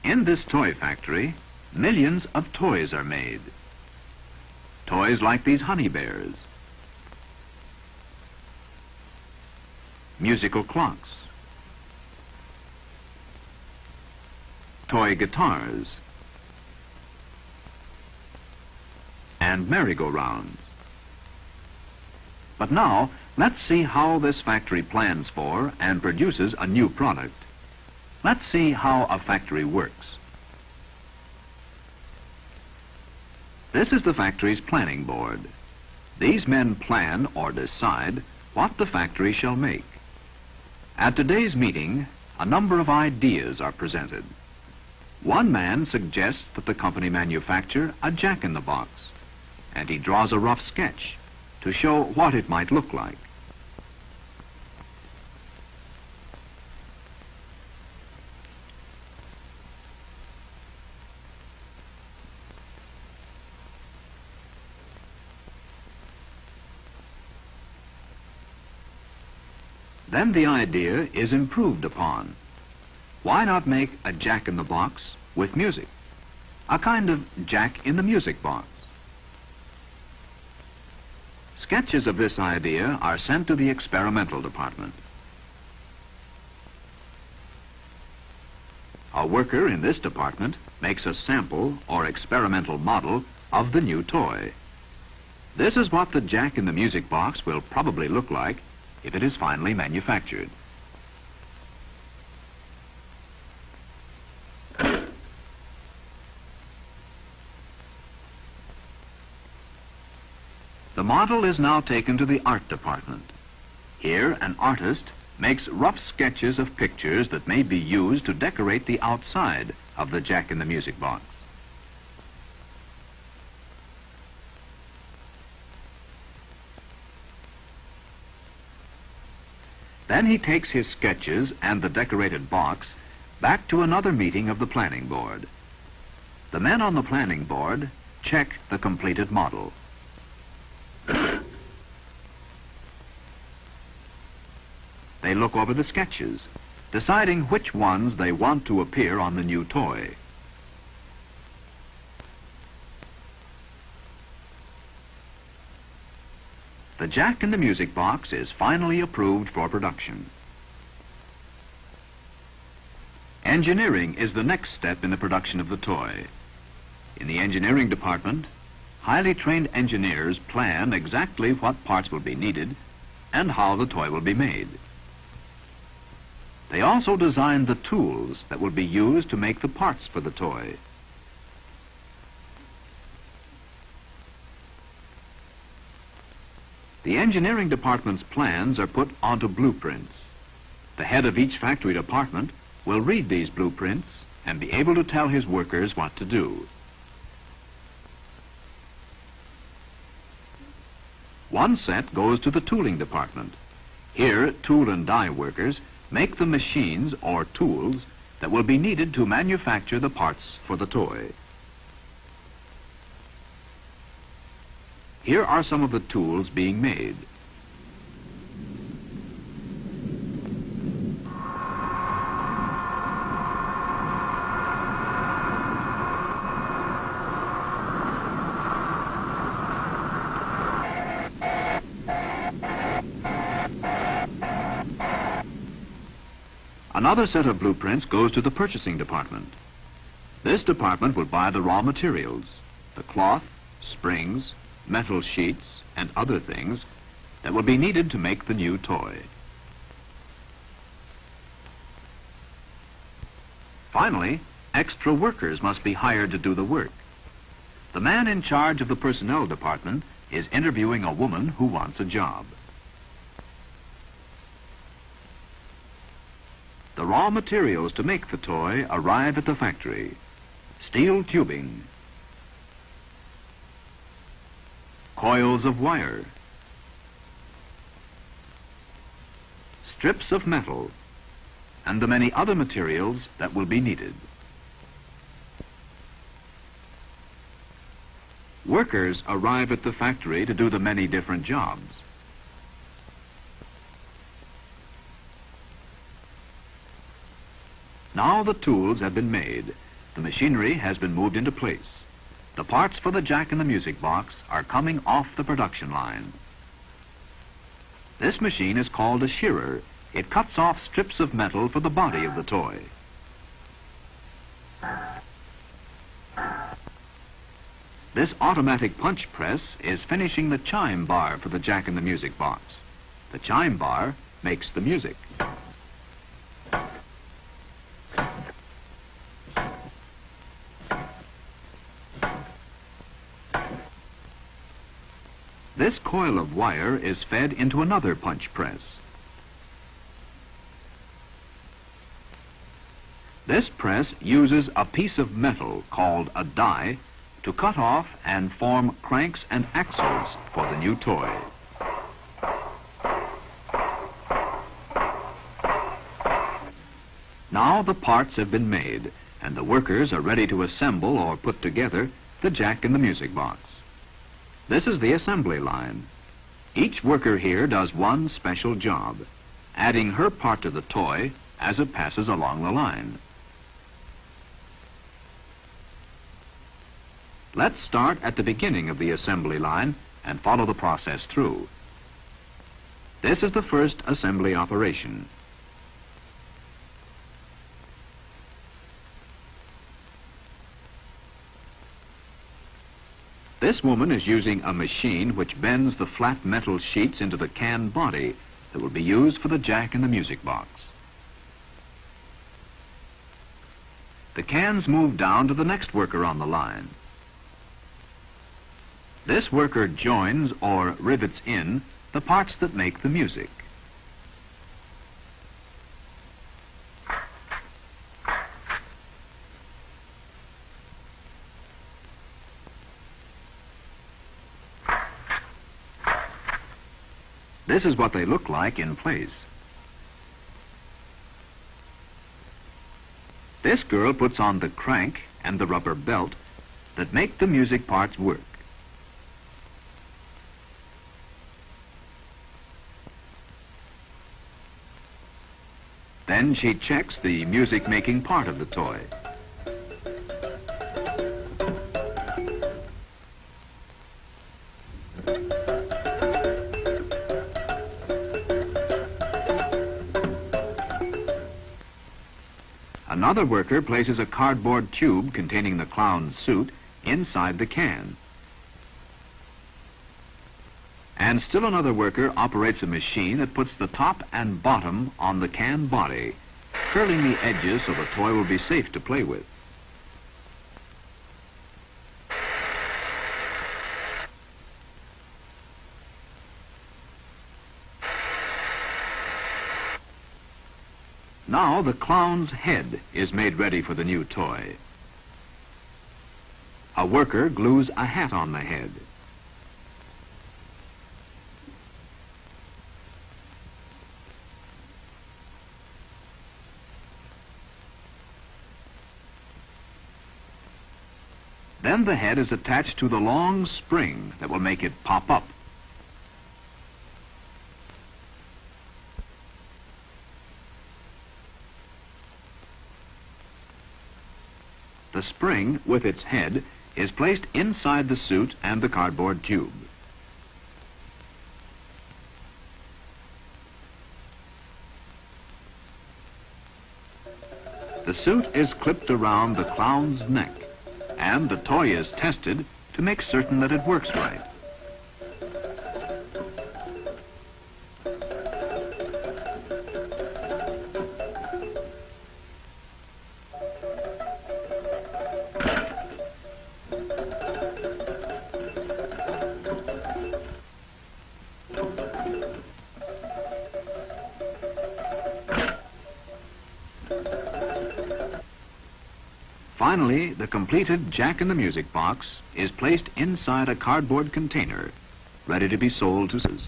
In this toy factory, millions of toys are made. Toys like these honey bears, musical clocks, toy guitars, and merry-go-rounds. But now, let's see how this factory plans for and produces a new product. Let's see how a factory works. This is the factory's planning board. These men plan or decide what the factory shall make. At today's meeting, a number of ideas are presented. One man suggests that the company manufacture a jack-in-the-box, and he draws a rough sketch to show what it might look like. Then the idea is improved upon. Why not make a jack-in-the-box with music? A kind of jack-in-the-music box. Sketches of this idea are sent to the experimental department. A worker in this department makes a sample or experimental model of the new toy. This is what the jack-in-the-music box will probably look like if it is finally manufactured. The model is now taken to the art department. Here, an artist makes rough sketches of pictures that may be used to decorate the outside of the jack-in-the-music box. Then he takes his sketches and the decorated box back to another meeting of the planning board. The men on the planning board check the completed model. They look over the sketches, deciding which ones they want to appear on the new toy. The jack-in-the-music box is finally approved for production. Engineering is the next step in the production of the toy. In the engineering department, highly trained engineers plan exactly what parts will be needed and how the toy will be made. They also design the tools that will be used to make the parts for the toy. The engineering department's plans are put onto blueprints. The head of each factory department will read these blueprints and be able to tell his workers what to do. One set goes to the tooling department. Here, tool and die workers make the machines or tools that will be needed to manufacture the parts for the toy. Here are some of the tools being made. Another set of blueprints goes to the purchasing department. This department will buy the raw materials, the cloth, springs, metal sheets, and other things that will be needed to make the new toy. Finally, extra workers must be hired to do the work. The man in charge of the personnel department is interviewing a woman who wants a job. The raw materials to make the toy arrive at the factory. Steel tubing, coils of wire, strips of metal, and the many other materials that will be needed. Workers arrive at the factory to do the many different jobs. Now the tools have been made, The machinery has been moved into place. The parts for the Jack in the Music Box are coming off the production line. This machine is called a shearer. It cuts off strips of metal for the body of the toy. This automatic punch press is finishing the chime bar for the Jack in the Music Box. The chime bar makes the music. This coil of wire is fed into another punch press. This press uses a piece of metal called a die to cut off and form cranks and axles for the new toy. Now the parts have been made and the workers are ready to assemble or put together the Jack in the Music Box. This is the assembly line. Each worker here does one special job, adding her part to the toy as it passes along the line. Let's start at the beginning of the assembly line and follow the process through. This is the first assembly operation. This woman is using a machine which bends the flat metal sheets into the can body that will be used for the Jack in the Music Box. The cans move down to the next worker on the line. This worker joins or rivets in the parts that make the music. This is what they look like in place. This girl puts on the crank and the rubber belt that make the music parts work. Then she checks the music-making part of the toy. Another worker places a cardboard tube containing the clown's suit inside the can. And still another worker operates a machine that puts the top and bottom on the can body, curling the edges so the toy will be safe to play with. Now the clown's head is made ready for the new toy. A worker glues a hat on the head. Then the head is attached to the long spring that will make it pop up. The spring, with its head, is placed inside the suit and the cardboard tube. The suit is clipped around the clown's neck, and the toy is tested to make certain that it works right. Finally, the completed Jack in the Music Box is placed inside a cardboard container, ready to be sold to customers.